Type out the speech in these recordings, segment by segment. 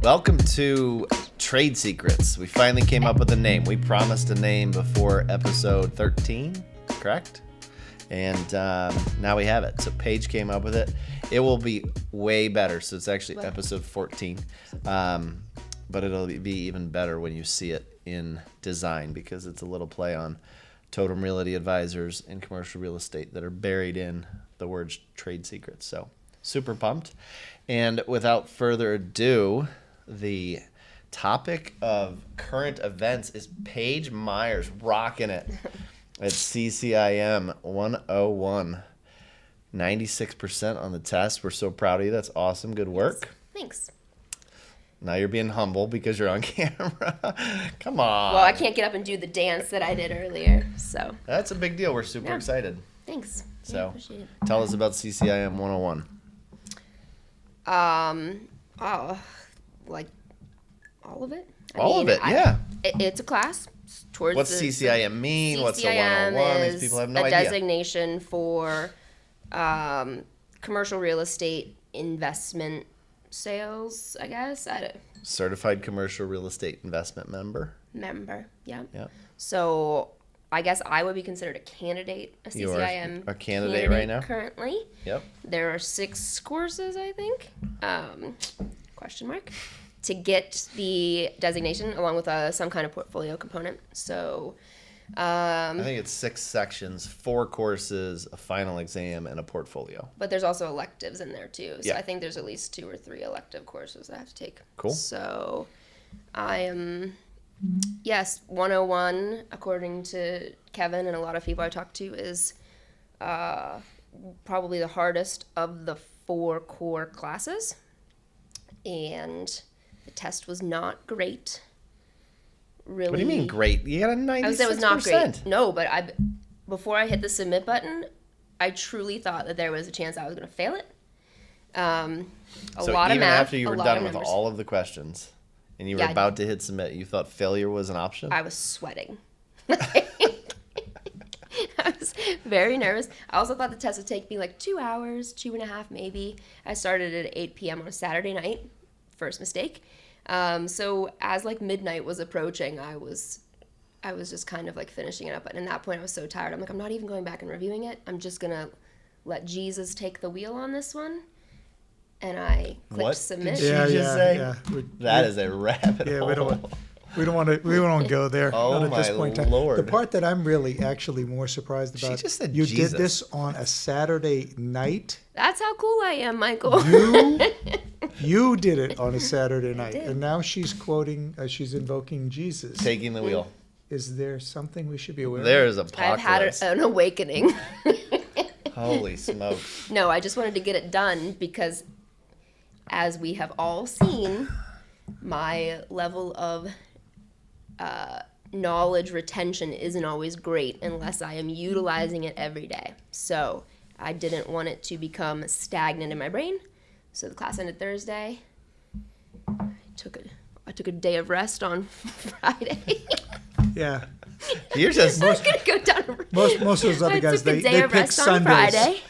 Welcome to Trade Secrets. We finally came up with a name. We promised a name before episode 13, correct? And now we have it. So Paige came up with it. It will be way better. So it's actually episode 14. But it'll be even better when you see it in design because it's a little play on Totum Realty Advisors and commercial real estate that are buried in the words Trade Secrets. So super pumped. And without further ado, the topic of current events is Paige Myers rocking it at CCIM 101. 96% on the test. We're so proud of you. That's awesome. Good work. Thanks. Now you're being humble because you're on camera. Come on. Well, I can't get up and do the dance that I did earlier, so. That's a big deal. We're super excited. Thanks. So, I appreciate it. Tell us about CCIM 101. Like all of it? It's a class towards What's CCIM mean? What's the 101? These people have no idea. A designation for commercial real estate investment sales, I guess. Certified commercial real estate investment member. Yeah. Yep. So I guess I would be considered a candidate, a CCIM a candidate right now? Currently. Yep. There are 6 courses, I think, question mark, to get the designation along with some kind of portfolio component. So I think it's 6 sections, 4 courses, a final exam, and a portfolio. But there's also electives in there too. So Yeah. I think there's at least 2 or 3 elective courses I have to take. Cool. So I am, yes, 101, according to Kevin and a lot of people I talked to, is probably the hardest of the 4 core classes. And the test was not great. Really. What do you mean great? You got a 96%. I would say it was not great. No, but before I hit the submit button, I truly thought that there was a chance I was going to fail it. A lot of math. Even after you were done with numbers. all of the questions and you were about to hit submit, you thought failure was an option? I was sweating. I was very nervous. I also thought the test would take me like 2 hours, 2.5 maybe. I started at 8 p.m. on a Saturday night. First mistake. So as like midnight was approaching, I was just kind of like finishing it up. And at that point I was so tired. I'm like, I'm not even going back and reviewing it. I'm just going to let Jesus take the wheel on this one. And I clicked submit. Did she just say? Yeah. That is a rabbit hole. We don't want to go there. Oh, not at this point in time. Lord. The part that I'm really actually more surprised about, she just said you Jesus. did this on a Saturday night. That's how cool I am, Michael. You did it on a Saturday night. And now she's she's invoking Jesus. Taking the wheel. Is there something we should be aware of? There is apocalypse. I've had an awakening. Holy smokes. No, I just wanted to get it done because as we have all seen, my level of knowledge retention isn't always great unless I am utilizing it every day. So I didn't want it to become stagnant in my brain. So the class ended Thursday. I took a day of rest on Friday. Yeah. You're just I was gonna go down. Most of those other guys they pick Sundays. Friday.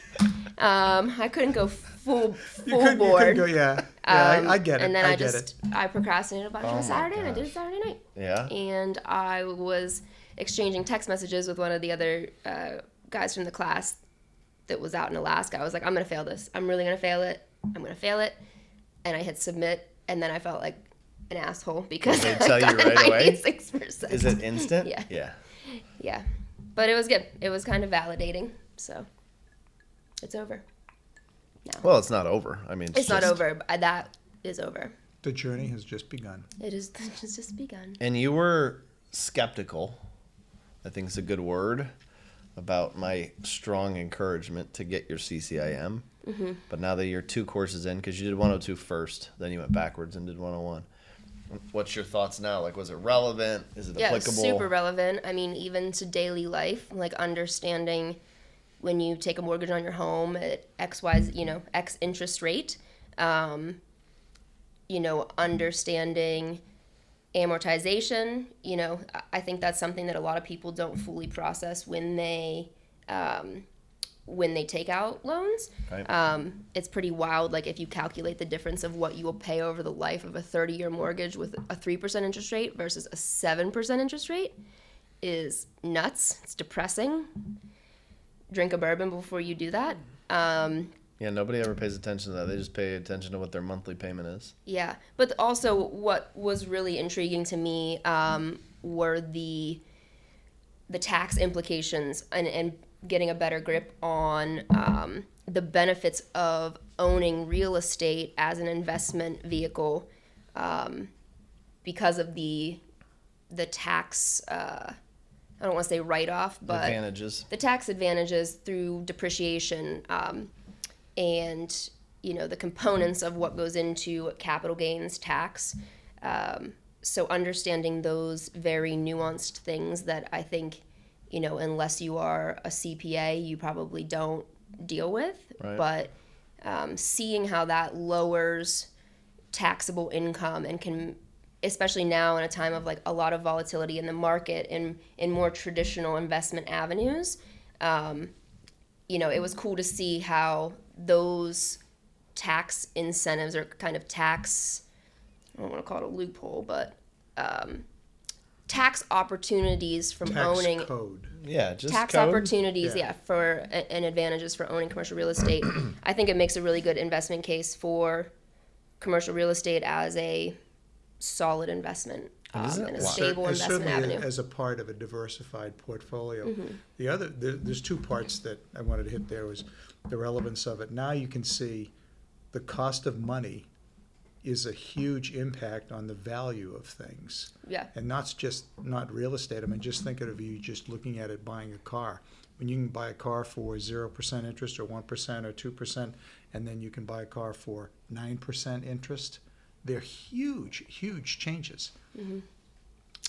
I couldn't go full board. I get it. And then I procrastinated a bunch on Saturday, and I did it Saturday night. Yeah. And I was exchanging text messages with one of the other guys from the class that was out in Alaska. I was like, I'm gonna fail this. I'm really gonna fail it. I'm gonna fail it. And I hit submit, and then I felt like an asshole because they tell you right away. 96%. Is it instant? Yeah. Yeah. But it was good. It was kind of validating. So it's over. now. Well, it's not over. I mean, it's not over. That is over. The journey has just begun. It's just begun. And you were skeptical, I think is a good word, about my strong encouragement to get your CCIM. Mm-hmm. But now that you're 2 courses in, because you did 102 first, then you went backwards and did 101. What's your thoughts now? Like, was it relevant? Is it applicable? Yeah, super relevant. I mean, even to daily life, like understanding when you take a mortgage on your home at X interest rate, understanding amortization, I think that's something that a lot of people don't fully process when they when they take out loans. Right. It's pretty wild. Like if you calculate the difference of what you will pay over the life of a 30-year mortgage with a 3% interest rate versus a 7% interest rate is nuts. It's depressing. Drink a bourbon before you do that. Yeah, nobody ever pays attention to that. They just pay attention to what their monthly payment is. Yeah, but also what was really intriguing to me were the tax implications and getting a better grip on the benefits of owning real estate as an investment vehicle because of the tax, I don't want to say write-off, but Advantages. the tax advantages through depreciation and the components of what goes into capital gains tax. So understanding those very nuanced things that I think, unless you are a CPA, you probably don't deal with. Right. But seeing how that lowers taxable income and can, especially now in a time of like a lot of volatility in the market and in more traditional investment avenues, it was cool to see how those tax incentives or kind of tax, I don't want to call it a loophole, but tax opportunities from owning code. Yeah, just tax code. opportunities, and advantages for owning commercial real estate. I think it makes a really good investment case for commercial real estate as a solid investment and a stable investment avenue. As a part of a diversified portfolio. The other, there's two parts that I wanted to hit there was the relevance of it. Now you can see the cost of money is a huge impact on the value of things. Yeah. And not real estate. I mean, just think of you just looking at it buying a car. When you can buy a car for 0% interest or 1% or 2%, and then you can buy a car for 9% interest, they're huge, huge changes.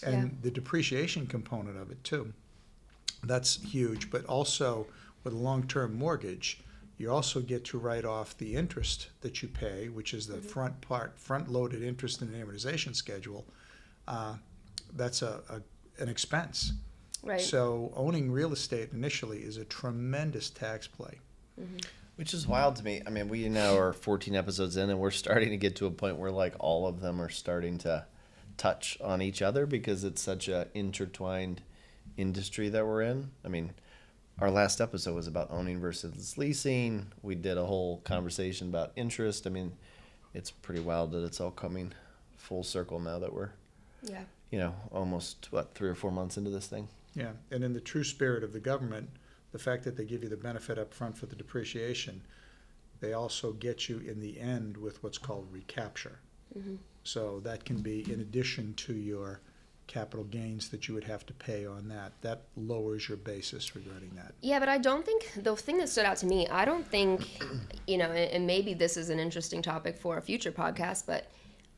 And the depreciation component of it too, that's huge. But also with a long-term mortgage, you also get to write off the interest that you pay, which is the front-loaded interest and amortization schedule. That's an expense. Right. So owning real estate initially is a tremendous tax play. Which is wild to me. I mean, we now are 14 episodes in, and we're starting to get to a point where like all of them are starting to touch on each other because it's such a intertwined industry that we're in. I mean, our last episode was about owning versus leasing. We did a whole conversation about interest. I mean, it's pretty wild that it's all coming full circle now that we're, almost, 3 or 4 months into this thing. Yeah, and in the true spirit of the government, the fact that they give you the benefit up front for the depreciation, they also get you in the end with what's called recapture. So that can be in addition to your capital gains that you would have to pay on that. That lowers your basis regarding that. Yeah, but I don't think, the thing that stood out to me, I don't think, and maybe this is an interesting topic for a future podcast, but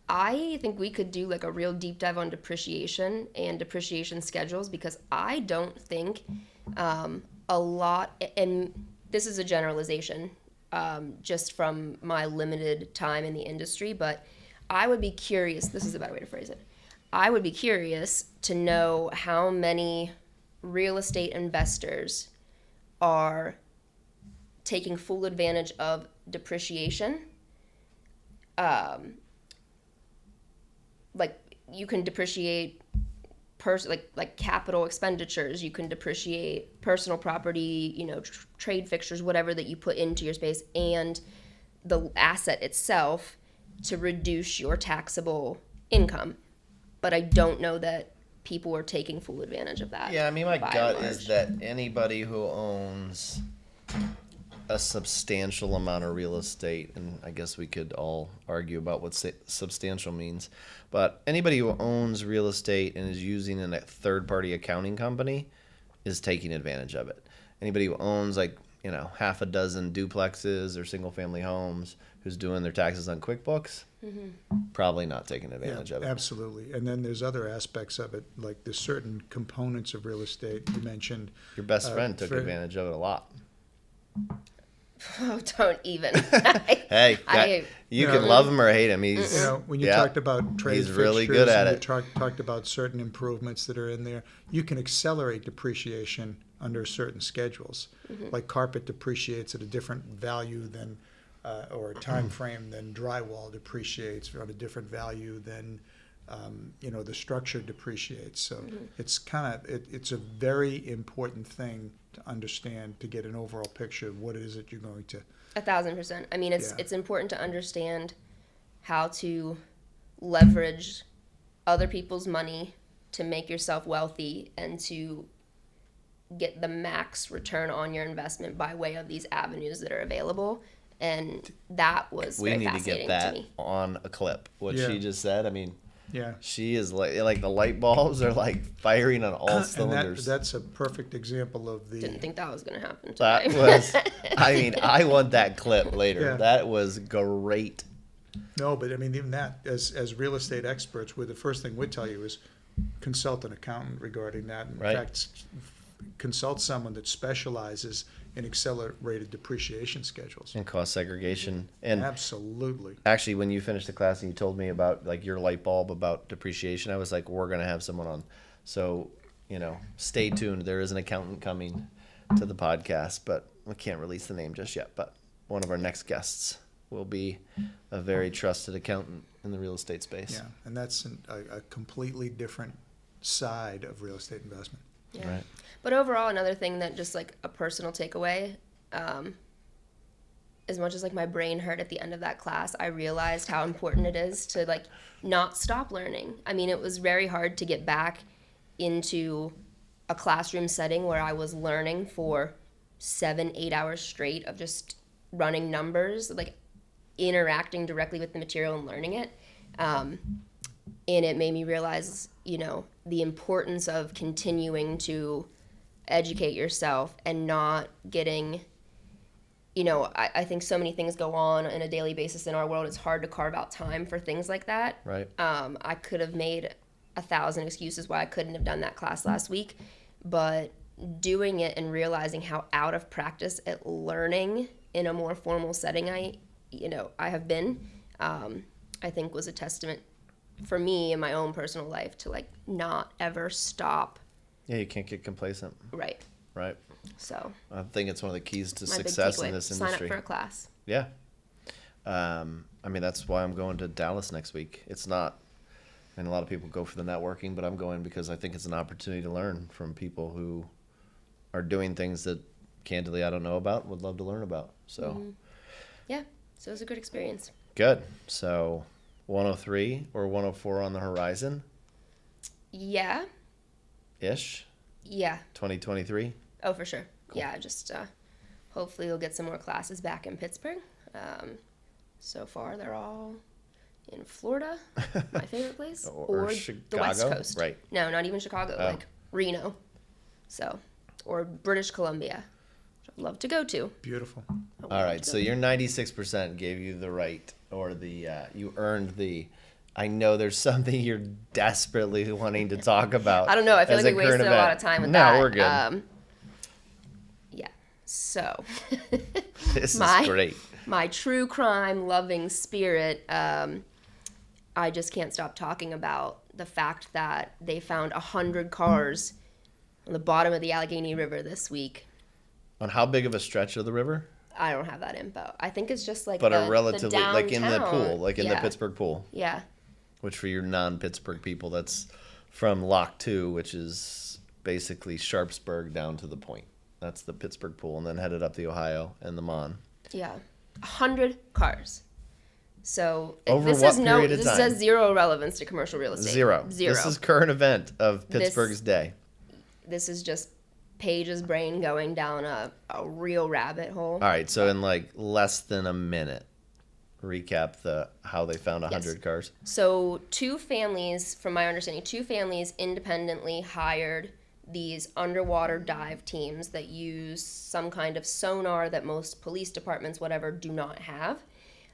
I think we could do like a real deep dive on depreciation and depreciation schedules because I don't think a lot, and this is a generalization just from my limited time in the industry, but I would be curious, this is a better way to phrase it, I would be curious to know how many real estate investors are taking full advantage of depreciation. Like you can depreciate like capital expenditures, you can depreciate personal property, trade fixtures, whatever that you put into your space, and the asset itself to reduce your taxable income. But I don't know that people are taking full advantage of that. Yeah, I mean, my gut is that anybody who owns a substantial amount of real estate, and I guess we could all argue about what substantial means, but anybody who owns real estate and is using a third-party accounting company is taking advantage of it. Anybody who owns half a dozen duplexes or single-family homes who's doing their taxes on QuickBooks, probably not taking advantage of it. Absolutely. And then there's other aspects of it, like there's certain components of real estate you mentioned. Your best friend took advantage of it a lot. Oh, don't even. Hey, you can love him or hate him. He's when you talked about trade he's fixtures, really good at and it. you talked about certain improvements that are in there, you can accelerate depreciation under certain schedules. Like carpet depreciates at a different value than, or time frame than drywall depreciates, on a different value than, the structure depreciates. So it's it's a very important thing to understand, to get an overall picture of what it is that you're going to. 1,000%. I mean, it's Yeah. it's important to understand how to leverage other people's money to make yourself wealthy and to get the max return on your investment by way of these avenues that are available. And that was We very need to fascinating get to that me. on a clip. What Yeah. she just said. I mean, Yeah. she is like the light bulbs are like firing on all And cylinders. that's a perfect example of the. Didn't think that was going to happen That today. was, I mean, I want that clip later. Yeah. That was great. No, but I mean, even that, as real estate experts, the first thing we'd tell you is consult an accountant regarding that. In Right. fact, consult someone that specializes in accelerated depreciation schedules. And cost segregation. And Absolutely. actually, when you finished the class and you told me about like your light bulb about depreciation, I was like, we're going to have someone on. So, stay tuned. There is an accountant coming to the podcast, but we can't release the name just yet. But one of our next guests will be a very trusted accountant in the real estate space. Yeah, and that's a completely different side of real estate investment. Yeah. Right. But overall, another thing that just like a personal takeaway, as much as like my brain hurt at the end of that class, I realized how important it is to like not stop learning. I mean, it was very hard to get back into a classroom setting where I was learning for 7-8 hours straight of just running numbers, like interacting directly with the material and learning it. And it made me realize, the importance of continuing to educate yourself and not getting, I think so many things go on a daily basis in our world. It's hard to carve out time for things like that. Right. I could have made 1,000 excuses why I couldn't have done that class last week, but doing it and realizing how out of practice at learning in a more formal setting I have been, I think was a testament for me in my own personal life to like not ever stop. Yeah, you can't get complacent. Right. Right. So I think it's one of the keys to my success big takeaway, in this sign industry. up for a class. Yeah. I mean, that's why I'm going to Dallas next week. It's not, and a lot of people go for the networking, but I'm going because I think it's an opportunity to learn from people who are doing things that, candidly, I don't know about, would love to learn about. So, Yeah. So it was a good experience. Good. So, 103 or 104 on the horizon Yeah. ish, Yeah. 2023. Oh, for sure. Yeah. Just hopefully we'll get some more classes back in Pittsburgh. So far, they're all in Florida, my favorite place, Or the West Chicago? Coast. Right. No, not even Chicago, Oh. like Reno. So, or British Columbia, which I'd love to go to. Beautiful. I would All love right, to so go. your 96% gave you the right, or the you earned the. I know there's something you're desperately wanting to talk about. I don't know. I feel as like we current wasted a lot event. of time with no, that. we're good. Yeah. So, This my- is great. my true crime loving spirit, I just can't stop talking about the fact that they found 100 cars on the bottom of the Allegheny River this week. On how big of a stretch of the river? I don't have that info. I think it's just like But the, a relatively, the like in the downtown. pool, like in the Yeah. Pittsburgh pool, Yeah. which for your non-Pittsburgh people, that's from Lock 2, which is basically Sharpsburg down to the point. That's the Pittsburgh pool, and then headed up the Ohio and the Mon. Yeah. 100 cars. So Over this what is period of this time? has zero relevance to commercial real estate. Zero. Zero. This is current event of This- Pittsburgh's day. This is just Paige's brain going down a real rabbit hole. All right, so in like less than a minute, recap how they found 100 Yes. cars. So two families, from my understanding, independently hired these underwater dive teams that use some kind of sonar that most police departments, whatever, do not have.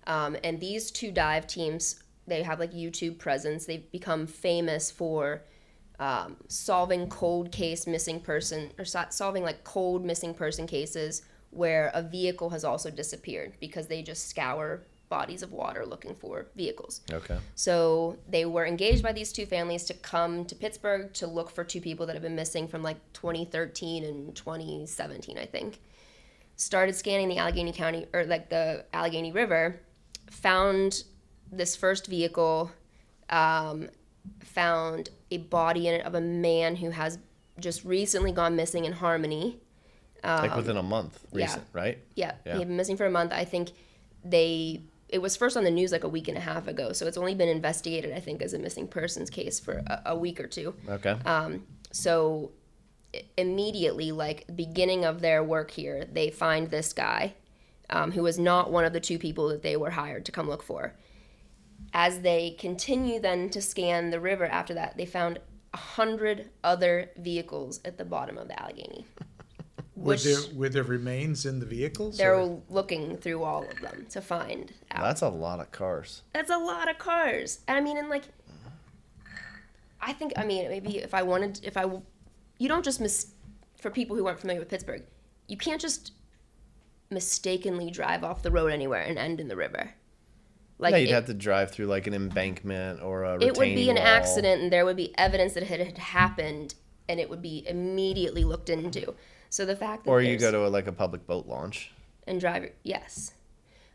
And these two dive teams, they have like YouTube presence. They've become famous for solving cold missing person cases where a vehicle has also disappeared because they just scour bodies of water looking for vehicles. Okay. So they were engaged by these two families to come to Pittsburgh to look for two people that have been missing from like 2013 and 2017, I think. Started scanning the Allegheny County, or like the Allegheny River, found this first vehicle, found a body in it of a man who has just recently gone missing in Harmony. Like within a month, recent, right? Yeah, he had been missing for a month. I think it was first on the news like a week and a half ago, so it's only been investigated, I think, as a missing persons case for a week or two. Okay. So immediately, like beginning of their work here, they find this guy who was not one of the two people that they were hired to come look for. As they continue then to scan the river after that, they found 100 other vehicles at the bottom of the Allegheny. Were there remains in the vehicles? They're looking through all of them to find out. That's a lot of cars. That's a lot of cars. And I mean, and like, maybe you don't just for people who aren't familiar with Pittsburgh, you can't just mistakenly drive off the road anywhere and end in the river. Like, yeah, you'd have to drive through like an embankment or a retaining It would be an wall. accident, and there would be evidence that it had happened, and it would be immediately looked into. So the fact that Or you go to a public boat launch. And drive, yes.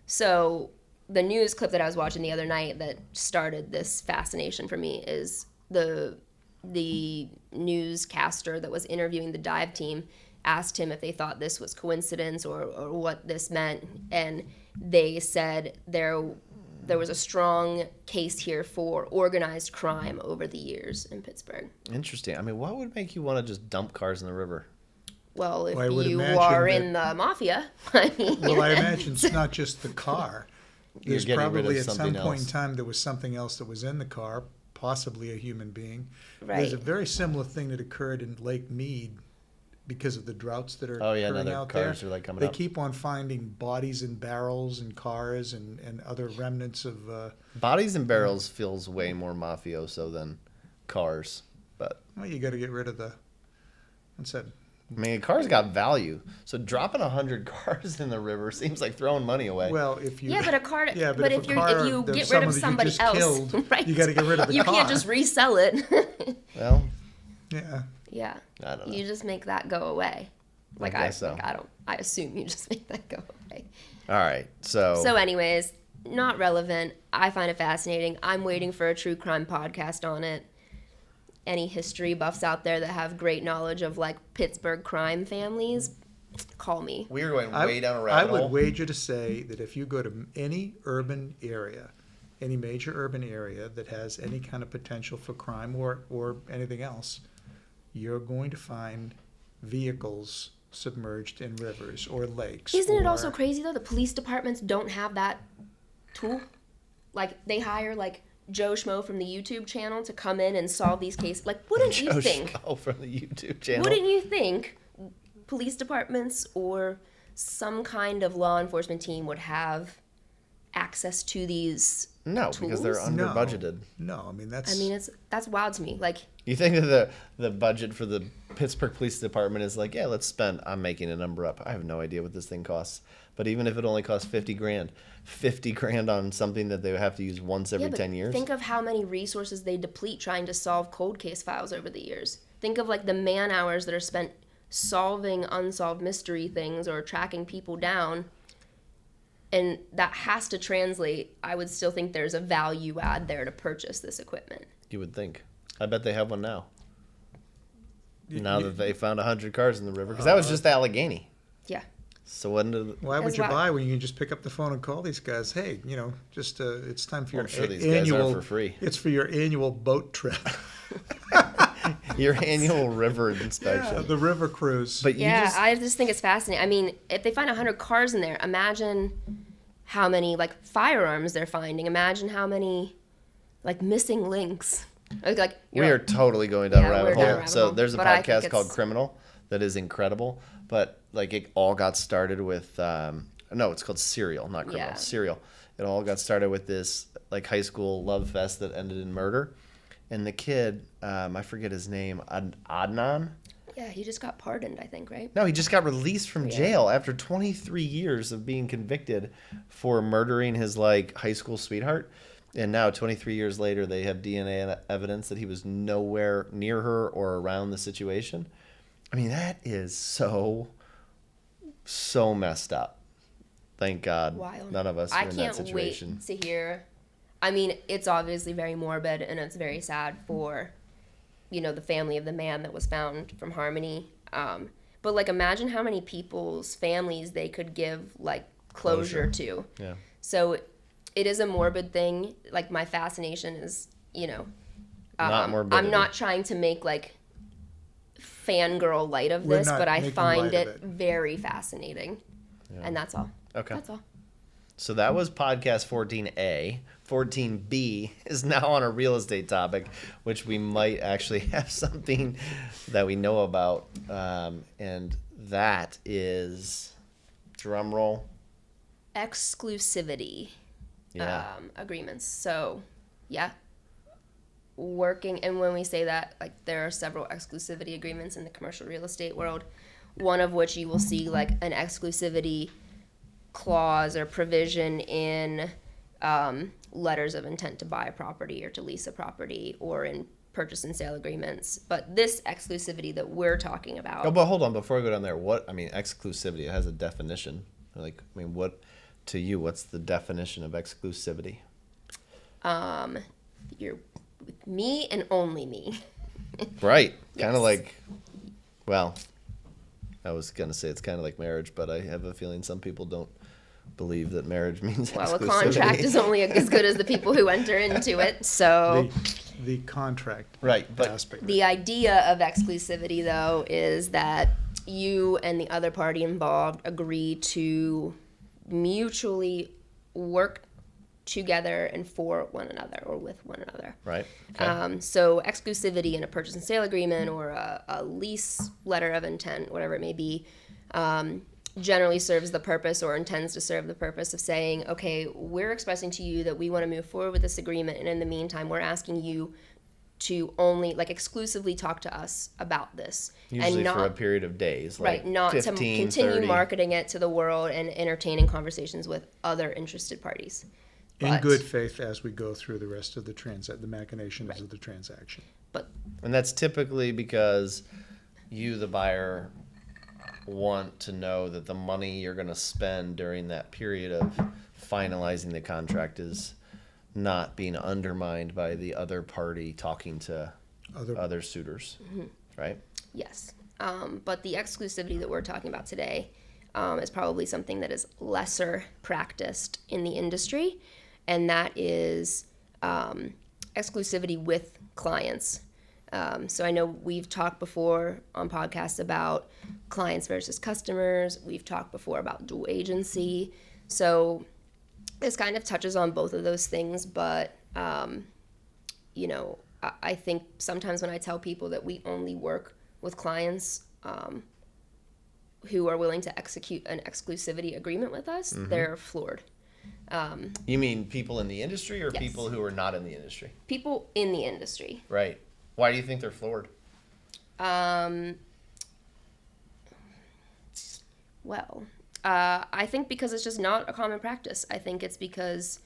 So the news clip that I was watching the other night that started this fascination for me is the newscaster that was interviewing the dive team asked him if they thought this was coincidence or what this meant, and they said there was a strong case here for organized crime over the years in Pittsburgh. Interesting. I mean, what would make you want to just dump cars in the river? Well, if Well, you are in the mafia, I mean. Well, I imagine it's not just the car. There's getting rid of probably at some something point in else. time there was something else that was in the car, possibly a human being. Right. There's a very similar thing that occurred in Lake Mead because of the droughts that are occurring now their out cars there. are coming They up. keep on finding bodies in barrels and cars and other remnants of. Bodies and barrels feels way more mafioso than cars, but Well, you got to get rid of the. What's that? I mean, cars got value. So dropping 100 cars in the river seems like throwing money away. Well, if you. Yeah, but a car. Yeah, but if if a you car get rid of someone that you somebody just else, killed, right? you got to get rid of the You car. can't just resell it. Well, Yeah. Yeah. I don't know. You just make that go away. Like I guess so. I assume you just make that go away. All right. So anyways, not relevant. I find it fascinating. I'm waiting for a true crime podcast on it. Any history buffs out there that have great knowledge of like Pittsburgh crime families, call me. we are going way down a I rabbit hole. would wager to say that if you go to any urban area, any major urban area that has any kind of potential for crime or anything else, you're going to find vehicles submerged in rivers or lakes. Isn't it or- also crazy though? The police departments don't have that tool. Like they hire like Joe Schmo from the YouTube channel to come in and solve these cases. Like, wouldn't you think? Oh, from the YouTube channel. Wouldn't you think police departments or some kind of law enforcement team would have access to these No, tools? because they're under budgeted. No, I mean that's. That's wild to me. Like, You think that the budget for the Pittsburgh Police Department is like, yeah, let's spend. I'm making a number up. I have no idea what this thing costs. But even if it only costs $50,000 on something that they would have to use once every 10 years. Think of how many resources they deplete trying to solve cold case files over the years. Think of like the man hours that are spent solving unsolved mystery things or tracking people down. And that has to translate. I would still think there's a value add there to purchase this equipment. You would think. I bet they have one now. You- Now you- that they found 100 cars in the river. Because that was just Allegheny. Yeah. So when did... Why would That's you why- buy when you can just pick up the phone and call these guys? Hey, just it's time for Well, your I'm sure these guys are annual. for free. It's for your annual boat trip. Your annual river inspection. Yeah, the river cruise. But you Yeah, just... I just think it's fascinating. I mean, if they find 100 cars in there, imagine how many like firearms they're finding. Imagine how many like missing links. Like We are totally going down a Yeah, rabbit we're hole. down a rabbit So hole. there's a But I think podcast called it's- Criminal that is incredible. But like it all got started with no, it's called Serial, not Criminal. Yeah. Serial. It all got started with this like high school love fest that ended in murder. And the kid, I forget his name, Adnan. Yeah, he just got pardoned, I think, right? No, he just got released from Yeah. jail after 23 years of being convicted for murdering his like high school sweetheart. And now 23 years later, they have DNA evidence that he was nowhere near her or around the situation. I mean, that is so messed up. Thank God Wild. none of us I are in that can't situation. wait to hear. I mean, it's obviously very morbid and it's very sad for, you know, the family of the man that was found from Harmony. But like, imagine how many people's families they could give like closure to. Yeah. So it is a morbid thing. Like, my fascination is, you know, Not morbidity. I'm not trying to make like fangirl light of We're this, not but I making find light of it it. very fascinating. Yeah. And that's all. Okay. That's all. So that was podcast 14A. 14B is now on a real estate topic, which we might actually have something that we know about. And that is, drum roll. Exclusivity Yeah. agreements. So, yeah. Working, and when we say that, like, there are several exclusivity agreements in the commercial real estate world, one of which you will see like an exclusivity clause or provision in letters of intent to buy a property or to lease a property or in purchase and sale agreements. But this exclusivity that we're talking about, Oh, but hold on. Before we go down there, exclusivity, it has a definition. Like, I mean, to you, what's the definition of exclusivity? you're with me and only me. Right. Kind Yes. of like, well, I was going to say it's kind of like marriage, but I have a feeling some people don't believe that marriage means Well, a exclusivity. contract is only as good as the people who enter into it. So The contract Right, but aspect. the idea of exclusivity, though, is that you and the other party involved agree to mutually work together and for one another or with one another. right. Okay. So exclusivity in a purchase and sale agreement or a lease letter of intent, whatever it may be, generally serves the purpose or intends to serve the purpose of saying, okay, we're expressing to you that we want to move forward with this agreement, and in the meantime, we're asking you to only, like, exclusively talk to us about this. Usually and not, for a period of days. right, Like not 15, to continue 30. marketing it to the world and entertaining conversations with other interested parties. In But- good faith as we go through the rest of the machinations Right. of the transaction. But And that's typically because you, the buyer, want to know that the money you're going to spend during that period of finalizing the contract is not being undermined by the other party talking to other suitors, right? yes. But the exclusivity that we're talking about today is probably something that is lesser practiced in the industry, and that is exclusivity with clients. So I know we've talked before on podcasts about clients versus customers. We've talked before about dual agency. So this kind of touches on both of those things, but you know, I think sometimes when I tell people that we only work with clients who are willing to execute an exclusivity agreement with us, they're floored. You mean people in the industry or Yes. people who are not in the industry? People in the industry. Right. Why do you think they're floored? Well, I think because it's just not a common practice. I think it's because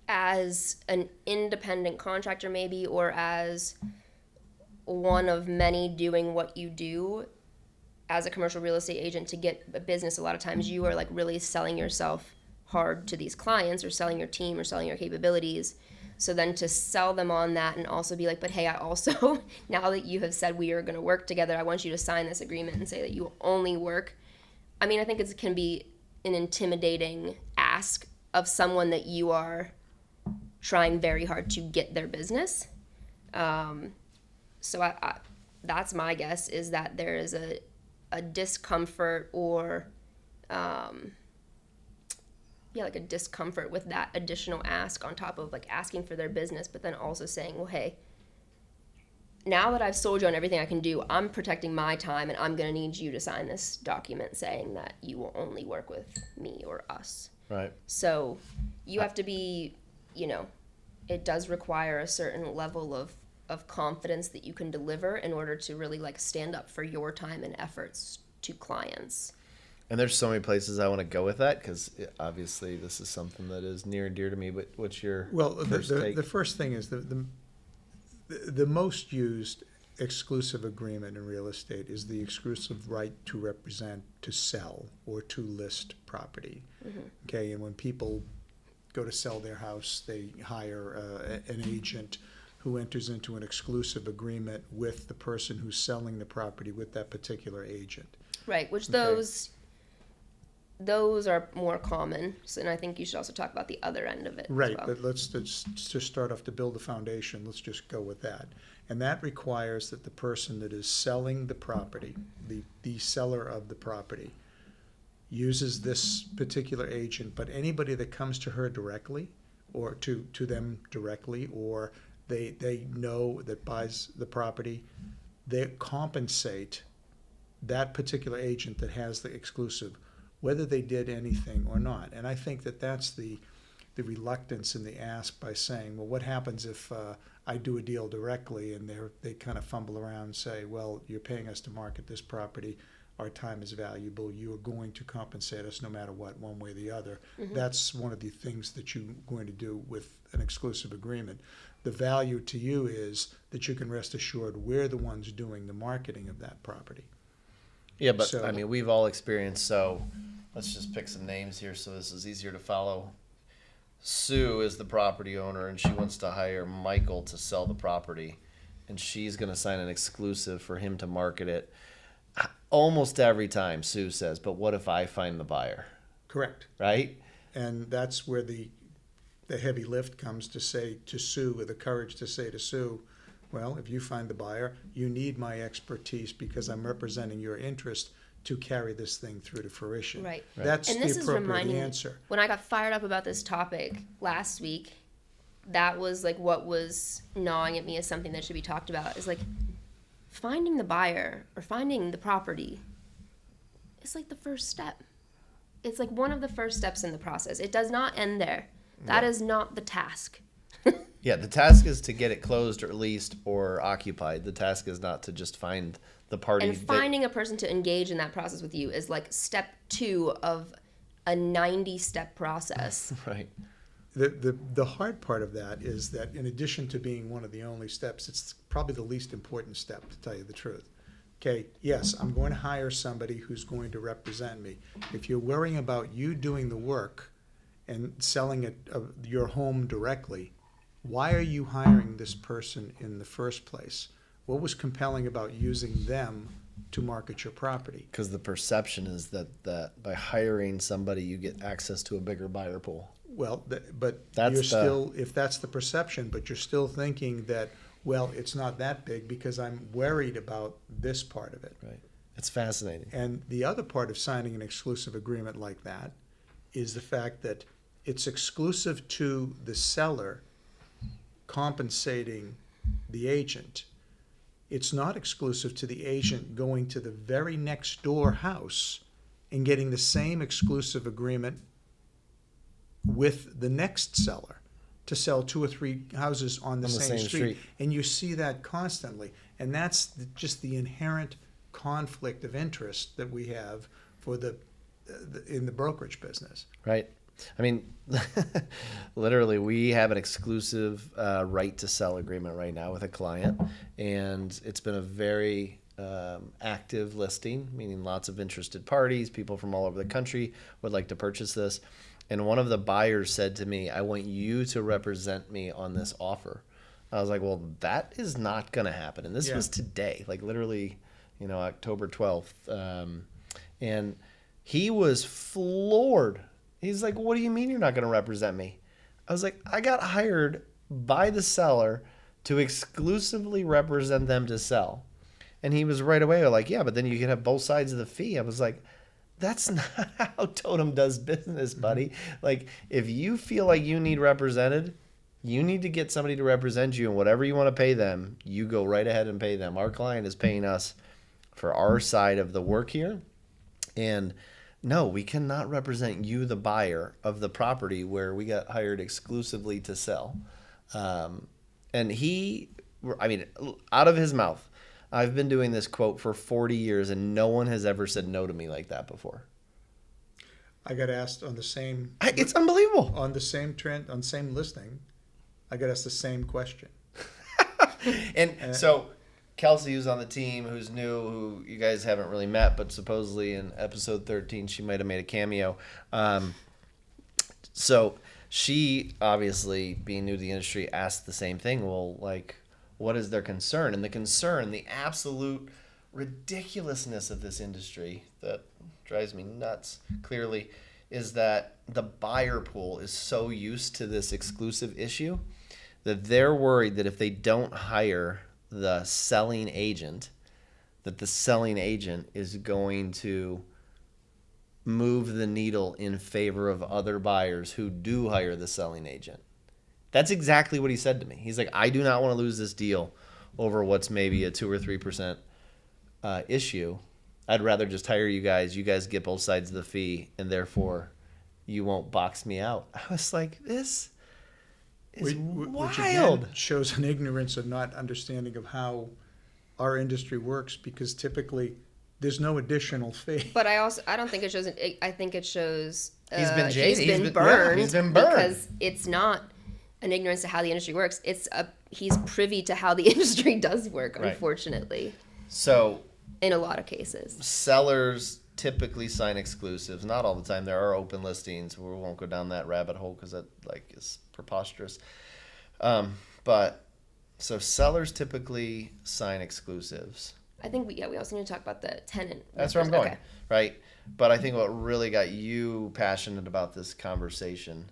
as an independent contractor maybe, or as one of many doing what you do as a commercial real estate agent to get a business, a lot of times you are like really selling yourself hard to these clients or selling your team or selling your capabilities. So then to sell them on that and also be like, but hey, I also, now that you have said we are going to work together, I want you to sign this agreement and say that you will only work. I mean, I think it can be an intimidating ask of someone that you are trying very hard to get their business. So I that's my guess, is that there is a discomfort or like a discomfort with that additional ask on top of like asking for their business, but then also saying, well, hey, now that I've sold you on everything I can do, I'm protecting my time and I'm going to need you to sign this document saying that you will only work with me or us. Right. So you have to be, you know, it does require a certain level of of confidence that you can deliver in order to really like stand up for your time and efforts to clients. And there's so many places I want to go with that, because obviously this is something that is near and dear to me. But what's your first take? The first thing is the most used exclusive agreement in real estate is the exclusive right to represent, to sell, or to list property. Okay, and when people go to sell their house, they hire an agent who enters into an exclusive agreement with the person who's selling the property with that particular agent. Right, which Okay. those are more common. So, and I think you should also talk about the other end of it Right, as well. but let's just start off to build the foundation. Let's just go with that. And that requires that the person that is selling the property, the seller of the property, uses this particular agent, but anybody that comes to her directly or to them directly, or they know that buys the property, they compensate that particular agent that has the exclusive, whether they did anything or not. And I think that that's the reluctance in the ask by saying, well, what happens if I do a deal directly, and they kind of fumble around and say, well, you're paying us to market this property, our time is valuable, you are going to compensate us no matter what, one way or the other. That's one of the things that you're going to do with an exclusive agreement. The value to you is that you can rest assured we're the ones doing the marketing of that property. Yeah, but So- I mean, we've all experienced, so let's just pick some names here so this is easier to follow. Sue is the property owner, and she wants to hire Michael to sell the property, and she's going to sign an exclusive for him to market it. Almost every time Sue says, but what if I find the buyer, Correct. right? And that's where the heavy lift comes to say to Sue, with the courage to say to Sue, well, if you find the buyer, you need my expertise because I'm representing your interest to carry this thing through to fruition. Right. That's And the this is appropriate reminding answer. when I got fired up about this topic last week, that was like what was gnawing at me as something that should be talked about, is like finding the buyer or finding the property is like the first step. It's like one of the first steps in the process. It does not end there. That is not the task. Yeah, the task is to get it closed or leased or occupied. The task is not to just find the party. And finding a person to engage in that process with you is like step 2 of a 90-step process. Right. The hard part of that is that in addition to being one of the only steps, it's probably the least important step, to tell you the truth. Okay, yes, I'm going to hire somebody who's going to represent me. If you're worrying about you doing the work and selling it, your home directly, why are you hiring this person in the first place? What was compelling about using them to market your property? Because the perception is that by hiring somebody, you get access to a bigger buyer pool. Well, but That's you're the- still, if that's the perception, but you're still thinking that, well, it's not that big because I'm worried about this part of it. Right. It's fascinating. And the other part of signing an exclusive agreement like that is the fact that it's exclusive to the seller compensating the agent. It's not exclusive to the agent going to the very next door house and getting the same exclusive agreement with the next seller to sell 2 or 3 houses on the same street. And you see that constantly. And that's just the inherent conflict of interest that we have for in the brokerage business. Right. I mean, literally, we have an exclusive right to sell agreement right now with a client, and it's been a very active listing, meaning lots of interested parties, people from all over the country would like to purchase this. And one of the buyers said to me, I want you to represent me on this offer. I was like, well, that is not going to happen. And this was today, like literally, October 12th. And he was floored. He's like, what do you mean you're not going to represent me? I was like, I got hired by the seller to exclusively represent them to sell. And he was right away like, yeah, but then you can have both sides of the fee. I was like, that's not how Totum does business, buddy. Like, if you feel like you need represented, you need to get somebody to represent you, and whatever you want to pay them, you go right ahead and pay them. Our client is paying us for our side of the work here. And no, we cannot represent you, the buyer of the property where we got hired exclusively to sell. And he I mean, out of his mouth, I've been doing this quote for 40 years, and no one has ever said no to me like that before. I got asked on the same. It's unbelievable. On the same trend, on the same listing, I got asked the same question. And so Kelsey, who's on the team, who's new, who you guys haven't really met, but supposedly in episode 13 she might have made a cameo. So she, obviously being new to the industry, asked the same thing. Well, like, what is their concern? And the concern, the absolute ridiculousness of this industry that drives me nuts, clearly, is that the buyer pool is so used to this exclusive issue that they're worried that if they don't hire the selling agent, that the selling agent is going to move the needle in favor of other buyers who do hire the selling agent. That's exactly what he said to me. He's like, I do not want to lose this deal over what's maybe a 2 or 3% issue. I'd rather just hire you guys. You guys get both sides of the fee, and therefore you won't box me out. I was like, this is Which wild. again shows an ignorance of not understanding of how our industry works, because typically there's no additional fee. But I don't think it shows. I think it shows He's been jaded. He's been burned. He's been burned because it's not an ignorance to how the industry works. He's privy to how the industry does work. Right. Unfortunately, So in a lot of cases, sellers typically sign exclusives. Not all the time. There are open listings. We won't go down that rabbit hole because that is preposterous. But so sellers typically sign exclusives. I think we also need to talk about the tenant. That's where I'm going, Okay. right? But I think what really got you passionate about this conversation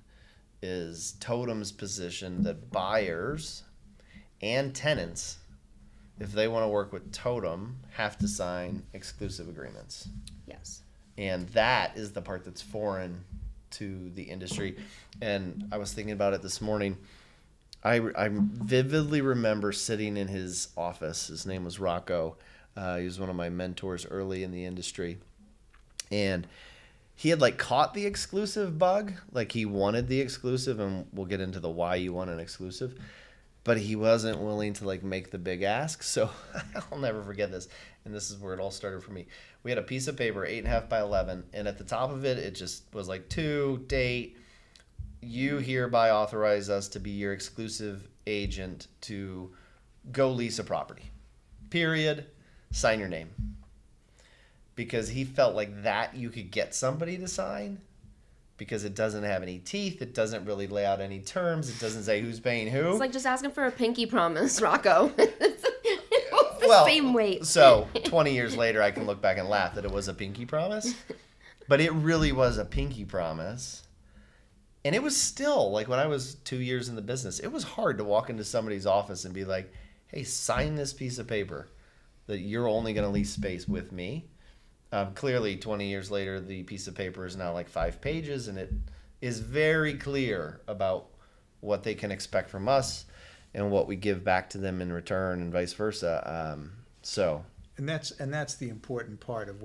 is Totum's position that buyers and tenants, if they want to work with Totum, have to sign exclusive agreements. Yes. And that is the part that's foreign to the industry. And I was thinking about it this morning. I vividly remember sitting in his office. His name was Rocco. He was one of my mentors early in the industry. And he had caught the exclusive bug. He wanted the exclusive, and we'll get into the why you want an exclusive. But he wasn't willing to make the big ask. So I'll never forget this. And this is where it all started for me. We had a piece of paper, 8.5 by 11. And at the top of it, it just was to date. You hereby authorize us to be your exclusive agent to go lease a property. Period. Sign your name. Because he felt like that you could get somebody to sign, because it doesn't have any teeth. It doesn't really lay out any terms. It doesn't say who's paying who. It's like just asking for a pinky promise, Rocco. It's the same weight. So 20 years later, I can look back and laugh that it was a pinky promise. But it really was a pinky promise. And it was still, when I was 2 years in the business, it was hard to walk into somebody's office and be like, hey, sign this piece of paper that you're only going to lease space with me. Clearly, 20 years later, the piece of paper is now 5 pages, and it is very clear about what they can expect from us and what we give back to them in return, and vice versa. And that's the important part of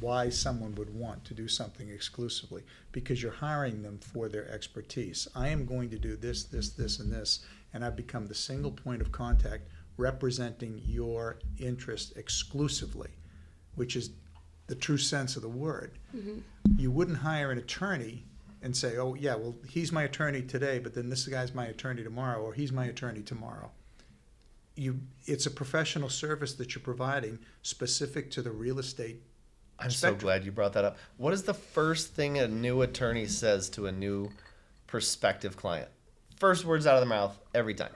why someone would want to do something exclusively, because you're hiring them for their expertise. I am going to do this, this, this, and this, and I've become the single point of contact representing your interest exclusively, which is the true sense of the word. Mm-hmm. You wouldn't hire an attorney and say, oh, yeah, well, he's my attorney today, but then this guy's my attorney tomorrow, or he's my attorney tomorrow. It's a professional service that you're providing specific to the real estate I'm spectrum. so glad you brought that up. What is the first thing a new attorney says to a new prospective client? First words out of their mouth every time.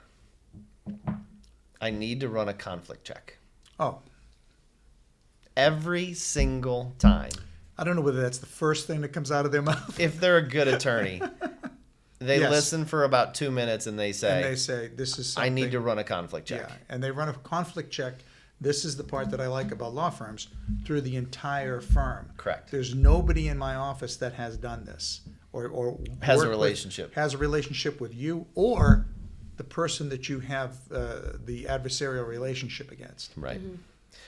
I need to run a conflict check. Oh. Every single time. I don't know whether that's the first thing that comes out of their mouth. If they're a good attorney, they Yes. listen for about 2 minutes and they say, this is I something. need to run a conflict check. Yeah, and they run a conflict check. This is the part that I like about law firms, through the entire firm. Correct. There's nobody in my office that has done this or Has a worked relationship. has a relationship with you or the person that you have the adversarial relationship against. Right. Mm-hmm.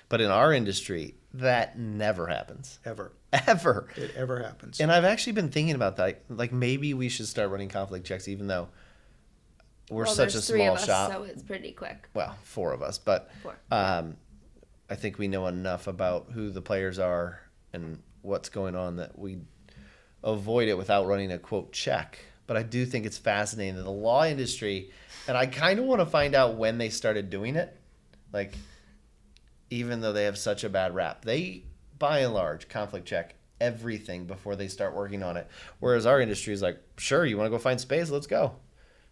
But in our industry, that never happens. Ever. Ever. It ever happens. And I've actually been thinking about that. Maybe we should start running conflict checks, even though we're well, such a there's 3 small of us, shop. so it's pretty quick. Well, 4 of us, but 4. I think we know enough about who the players are and what's going on that we avoid it without running a quote check. But I do think it's fascinating that the law industry, and I kind of want to find out when they started doing it. Like, even though they have such a bad rap, they by and large conflict check everything before they start working on it. Whereas our industry is like, sure, you want to go find space, let's go.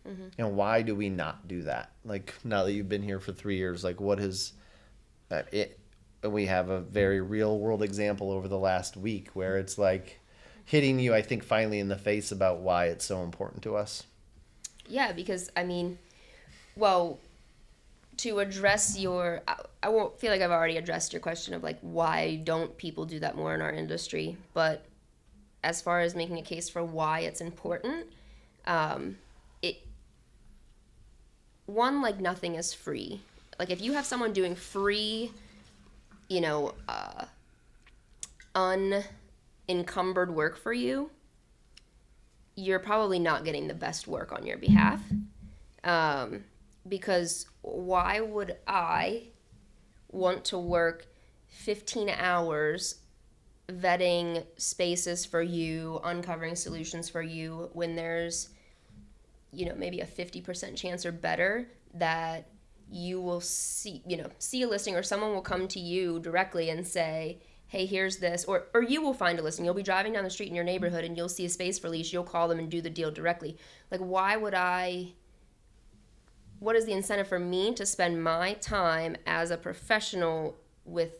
Mm-hmm. And why do we not do that? Like, now that you've been here for 3 years, like, what is it? We have a very real world example over the last week where it's like hitting you, I think, finally in the face about why it's so important to us. Yeah, because, I mean, well, to address your, I won't feel like I've already addressed your question of, like, why don't people do that more in our industry? But as far as making a case for why it's important, one, like, nothing is free. Like, if you have someone doing free, unencumbered work for you, you're probably not getting the best work on your behalf. Because why would I want to work 15 hours vetting spaces for you, uncovering solutions for you, when there's, maybe a 50% chance or better that you will see a listing, or someone will come to you directly and say, hey, here's this, or you will find a listing. You'll be driving down the street in your neighborhood and you'll see a space for lease. You'll call them and do the deal directly. Like, what is the incentive for me to spend my time as a professional with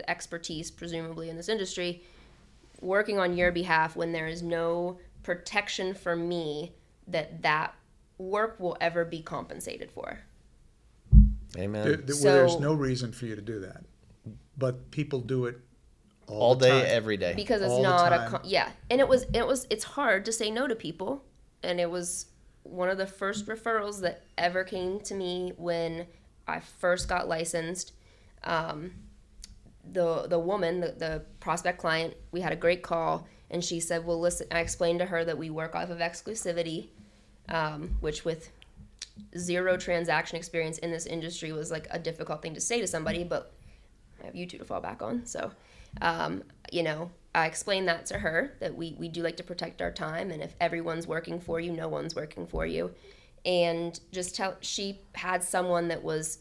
expertise, presumably in this industry, working on your behalf when there is no protection for me that work will ever be compensated for? Amen. There's no reason for you to do that, but people do it all day, the time. every day, because it's all not the time. And it's hard to say no to people, and it was one of the first referrals that ever came to me when I first got licensed. The woman, the prospect client, we had a great call, and she said, well, listen, I explained to her that we work off of exclusivity, which with 0 transaction experience in this industry was like a difficult thing to say to somebody, but I have you 2 to fall back on. So, I explained that to her, that we do like to protect our time, and if everyone's working for you, no one's working for you. And she had someone that was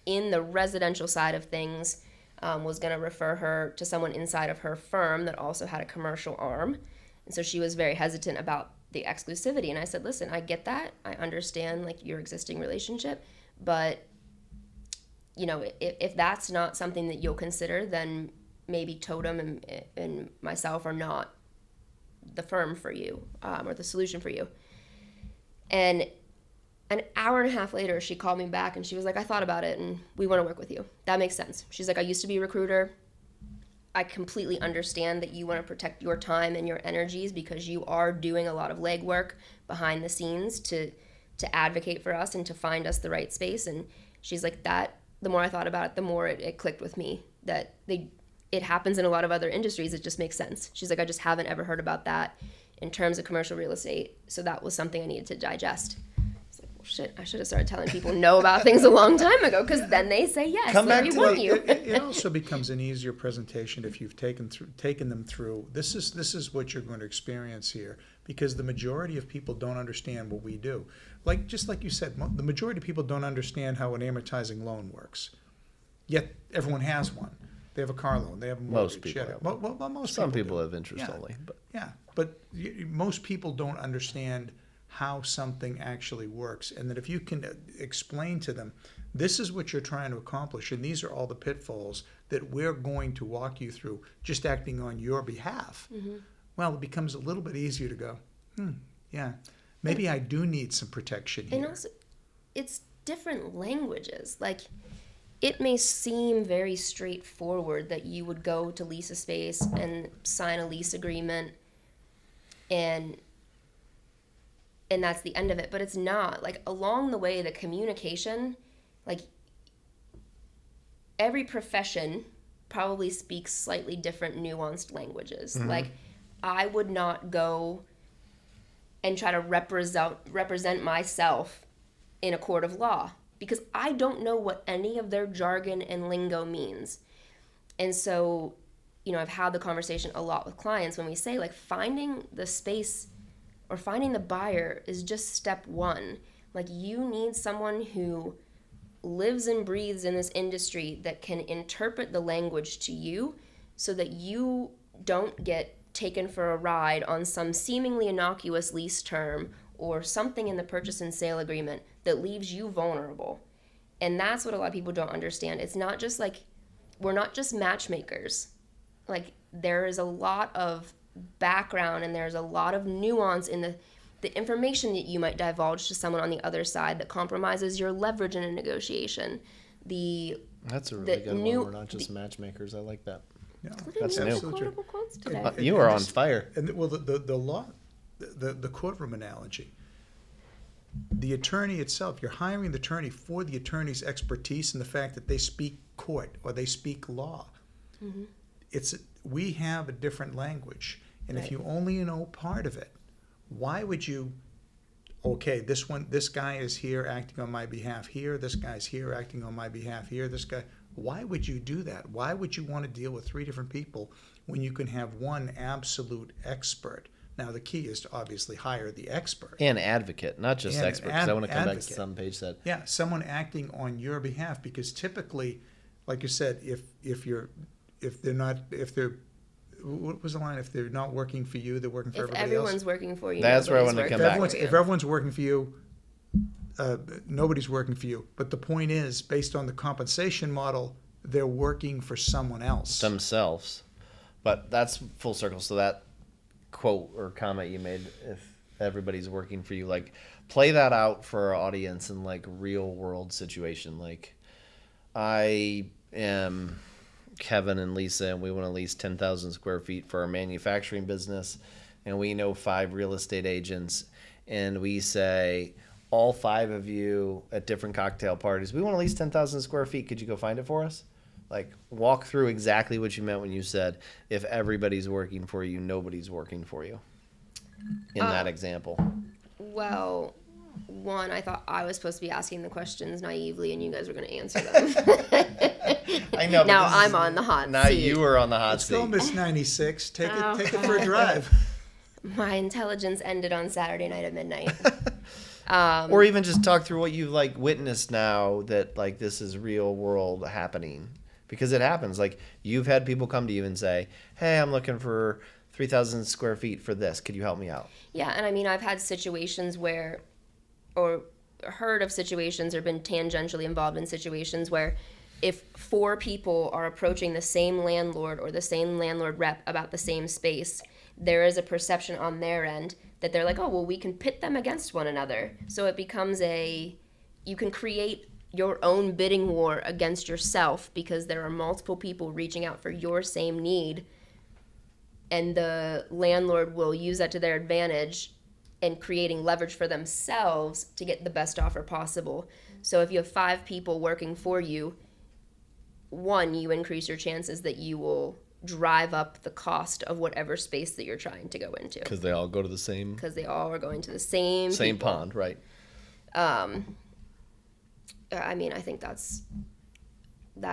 in the residential side of things, was going to refer her to someone inside of her firm that also had a commercial arm. And so she was very hesitant about the exclusivity. And I said, listen, I get that. I understand, like, your existing relationship, but, if that's not something that you'll consider, then maybe Totum and myself are not the firm for you, or the solution for you. And an hour and a half later, she called me back and she was like, I thought about it and we want to work with you. That makes sense. She's like, I used to be a recruiter. I completely understand that you want to protect your time and your energies because you are doing a lot of legwork behind the scenes to advocate for us and to find us the right space. And she's like, that, the more I thought about it, the more it clicked with me that it happens in a lot of other industries. It just makes sense. She's like, I just haven't ever heard about that in terms of commercial real estate. So that was something I needed to digest. It's like, well, shit, I should have started telling people no about things a long time ago, because then they say yes. Come back we to want you. It also becomes an easier presentation if you've taken them through. This is what you're going to experience here, because the majority of people don't understand what we do. Just like you said, the majority of people don't understand how an amortizing loan works. Yet everyone has one. They have a car loan. They have a mortgage. Most people have. Well, most Some people have interest only. But. Yeah, but most people don't understand how something actually works, and that if you can explain to them, this is what you're trying to accomplish, and these are all the pitfalls that we're going to walk you through, just acting on your behalf. Mm-hmm. Well, it becomes a little bit easier to go, yeah, maybe I do need some protection here. And also, it's different languages. Like, it may seem very straightforward that you would go to lease a space and sign a lease agreement and that's the end of it, but it's not. Like, along the way, the communication, like, every profession probably speaks slightly different nuanced languages. Mm-hmm. Like, I would not go and try to represent myself in a court of law, because I don't know what any of their jargon and lingo means. And so, I've had the conversation a lot with clients when we say, like, finding the space or finding the buyer is just step one. Like, you need someone who lives and breathes in this industry that can interpret the language to you so that you don't get taken for a ride on some seemingly innocuous lease term or something in the purchase and sale agreement that leaves you vulnerable. And that's what a lot of people don't understand. It's not just like, we're not just matchmakers. Like, there is a lot of background and there's a lot of nuance in the information that you might divulge to someone on the other side that compromises your leverage in a negotiation. That's a really good one. We're not just matchmakers. I like that. Yeah, that's new. Quotable quotes today. You are on fire. And the law, the courtroom analogy. The attorney itself, you're hiring the attorney for the attorney's expertise and the fact that they speak court or they speak law. Mm-hmm. We have a different language, and if you only know part of it, why would you? Okay, this guy is here acting on my behalf here. This guy's here acting on my behalf here. This guy. Why would you do that? Why would you want to deal with 3 different people when you can have one absolute expert? Now, the key is to obviously hire the expert. And advocate, not just expert, because I want to come back to advocate. something Paige said. Yeah, someone acting on your behalf, because typically, like you said, what was the line? If they're not working for you, they're working for everybody else. If everyone's working for you, that's where I want to come back. If everyone's working for you, nobody's working for you. But the point is, based on the compensation model, they're working for someone else. Themselves. But that's full circle. So that quote or comment you made, if everybody's working for you, like, play that out for our audience in, like, real world situation. Like, I am Kevin and Lisa, and we want to lease 10,000 square feet for our manufacturing business, and we know 5 real estate agents, and we say, all 5 of you at different cocktail parties, we want to lease 10,000 square feet. Could you go find it for us? Like, walk through exactly what you meant when you said, if everybody's working for you, nobody's working for you. In that example. Well, one, I thought I was supposed to be asking the questions naively, and you guys were going to answer them. I know. Now I'm on the hot seat. Now you were on the hot Let's seat. go, Miss 96. Take it for a drive. My intelligence ended on Saturday night at midnight. Or even just talk through what you've, like, witnessed now that, like, this is real world happening. Because it happens. Like, you've had people come to you and say, hey, I'm looking for 3,000 square feet for this. Could you help me out? Yeah, and I mean, I've had situations where, or heard of situations or been tangentially involved in situations where if 4 people are approaching the same landlord or the same landlord rep about the same space, there is a perception on their end that they're like, oh, well, we can pit them against one another. So it becomes you can create your own bidding war against yourself because there are multiple people reaching out for your same need, and the landlord will use that to their advantage and creating leverage for themselves to get the best offer possible. So if you have 5 people working for you, 1, you increase your chances that you will drive up the cost of whatever space that you're trying to go into. Because they all go to the same... Because they all are going to the same people. Pond, right. I mean, I think that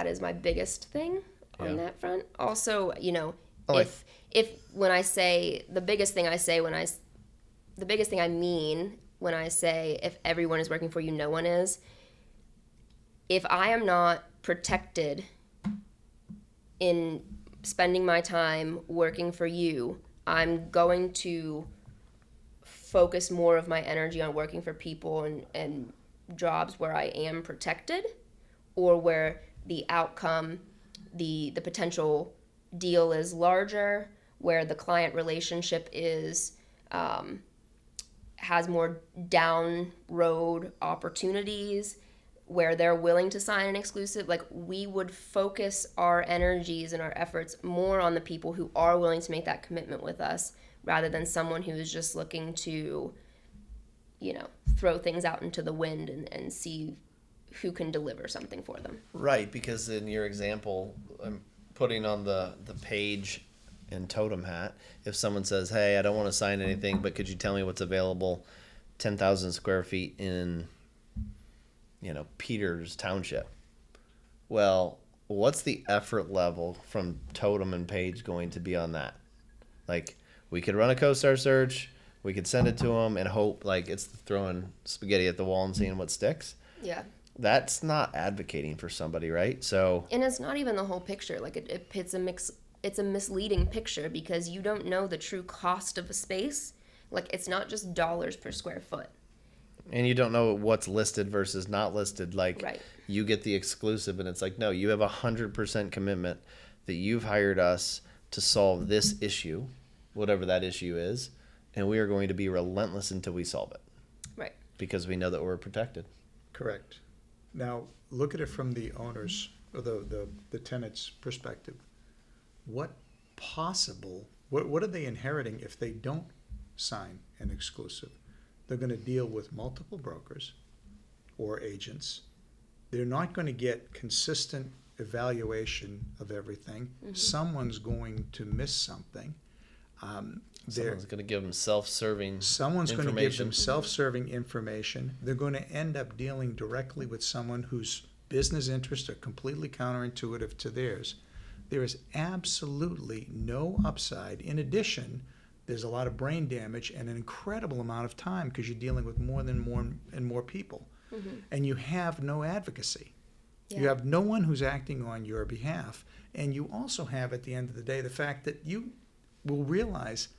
is my biggest thing on that front. Also, if when I say, the biggest thing I mean when I say if everyone is working for you, no one is. If I am not protected in spending my time working for you, I'm going to focus more of my energy on working for people and jobs where I am protected, or where the outcome, the potential deal is larger, where the client relationship is has more down road opportunities, where they're willing to sign an exclusive. Like, we would focus our energies and our efforts more on the people who are willing to make that commitment with us, rather than someone who is just looking to, throw things out into the wind and see who can deliver something for them. Right, because in your example, I'm putting on the Paige and Totum hat. If someone says, hey, I don't want to sign anything, but could you tell me what's available 10,000 square feet in, Peters Township? Well, what's the effort level from Totum and Paige going to be on that? Like, we could run a CoStar search, we could send it to them and hope like it's throwing spaghetti at the wall and seeing what sticks. Yeah. That's not advocating for somebody, right? So, and it's not even the whole picture. Like it's a misleading picture because you don't know the true cost of a space. Like it's not just dollars per square foot. And you don't know what's listed versus not listed. Like right. You get the exclusive and it's like, no, you have 100% commitment that you've hired us to solve this issue, whatever that issue is, and we are going to be relentless until we solve it. Right. Because we know that we're protected. Correct. Now, look at it from the owner's or the tenant's perspective. What are they inheriting if they don't sign an exclusive? They're going to deal with multiple brokers or agents. They're not going to get consistent evaluation of everything. Mm-hmm. Someone's going to miss something. Someone's going to give them self-serving Someone's information. going to give them self-serving information. They're going to end up dealing directly with someone whose business interests are completely counterintuitive to theirs. There is absolutely no upside. In addition, there's a lot of brain damage and an incredible amount of time because you're dealing with more and more people. Mm-hmm. And you have no advocacy. Yeah. You have no one who's acting on your behalf. And you also have, at the end of the day, the fact that you will realize,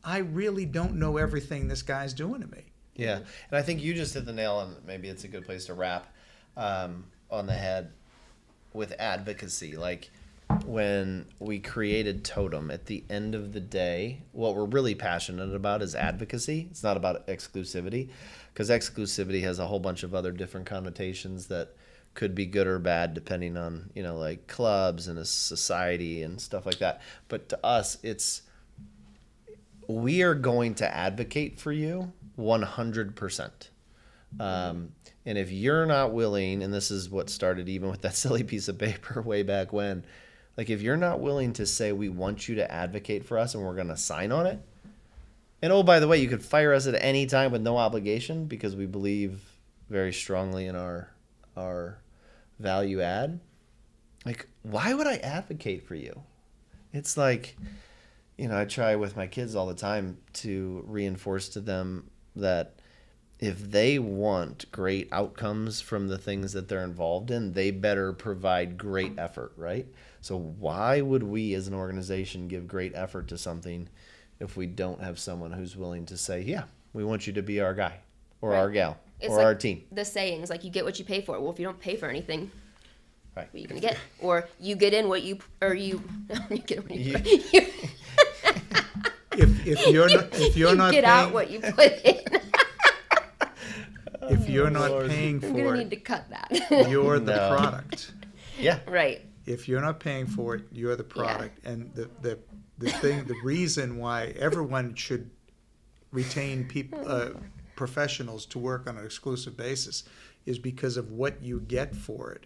I really don't know everything this guy's doing to me. Yeah. And I think you just hit the nail on, maybe it's a good place to wrap on the head with advocacy. Like, when we created Totum, at the end of the day, what we're really passionate about is advocacy. It's not about exclusivity, because exclusivity has a whole bunch of other different connotations that could be good or bad depending on, like clubs and a society and stuff like that. But to us, we are going to advocate for you 100%. And if you're not willing, and this is what started even with that silly piece of paper way back when, like if you're not willing to say we want you to advocate for us and we're going to sign on it, and oh, by the way, you could fire us at any time with no obligation because we believe very strongly in our value add. Like, why would I advocate for you? It's like, I try with my kids all the time to reinforce to them that if they want great outcomes from the things that they're involved in, they better provide great effort, right? So why would we as an organization give great effort to something if we don't have someone who's willing to say, yeah, we want you to be our guy or our gal or like our team? The sayings, like you get what you pay for. Well, if you don't pay for anything, right, what are you going to get? Or you get in what you get what you put. If you're not get paying, out what you put in. If you're not paying I'm for gonna it, need to cut that. you're the product. Yeah. Right. If you're not paying for it, you're the product. Yeah. And the reason why everyone should retain professionals to work on an exclusive basis is because of what you get for it.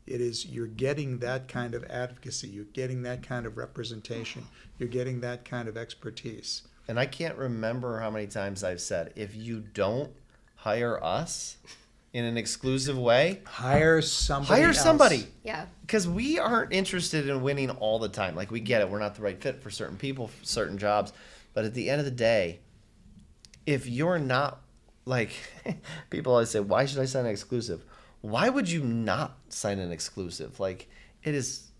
You're getting that kind of advocacy, you're getting that kind of representation, you're getting that kind of expertise. And I can't remember how many times I've said, if you don't hire us in an exclusive way, hire somebody. Yeah. Because we aren't interested in winning all the time. Like, we get it. We're not the right fit for certain people, for certain jobs. But at the end of the day, if you're not, like, people always say, why should I sign an exclusive? Why would you not sign an exclusive? Like, it's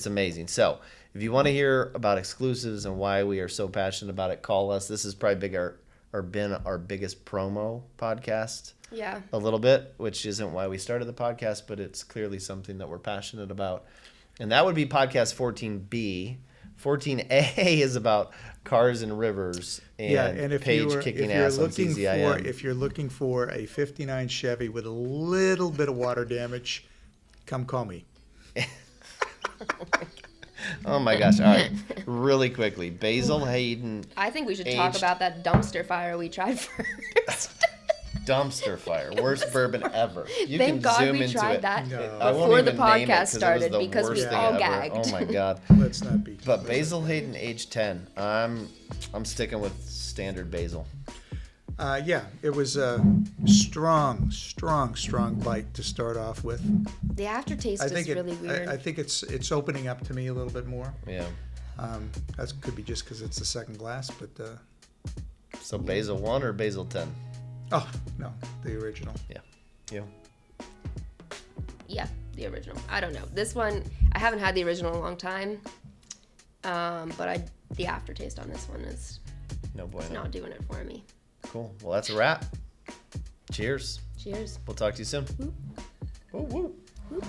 amazing. So if you want to hear about exclusives and why we are so passionate about it, call us. This has probably been our biggest promo podcast. Yeah. A little bit, which isn't why we started the podcast, but it's clearly something that we're passionate about. And that would be podcast 14B. 14A is about cars and rivers and if Paige kicking ass on CCIM. If you're looking for a 59 Chevy with a little bit of water damage, come call me. Oh my gosh. All right. Really quickly. Basil Hayden. I think we should talk about that dumpster fire we tried first. dumpster fire. Worst bourbon ever. You Thank can God zoom we into tried it. that No. I won't before the even name it podcast 'cause it was started the because we worst thing all ever. gagged. Oh my god. Let's not be. But Basil Hayden, age 10. I'm sticking with standard basil. Yeah, it was a strong bite to start off with. The aftertaste I is think really weird. I think it's opening up to me a little bit more. Yeah. That could be just because it's the second glass, but So basil 1 or basil 10? oh no, the original. Yeah. You. Yeah, the original. I don't know. This one, I haven't had the original in a long time. But the aftertaste on this one is No bueno. not doing it for me. Cool. Well, that's a wrap. Cheers. Cheers. We'll talk to you soon. Whoop. Woo woo. Whoop.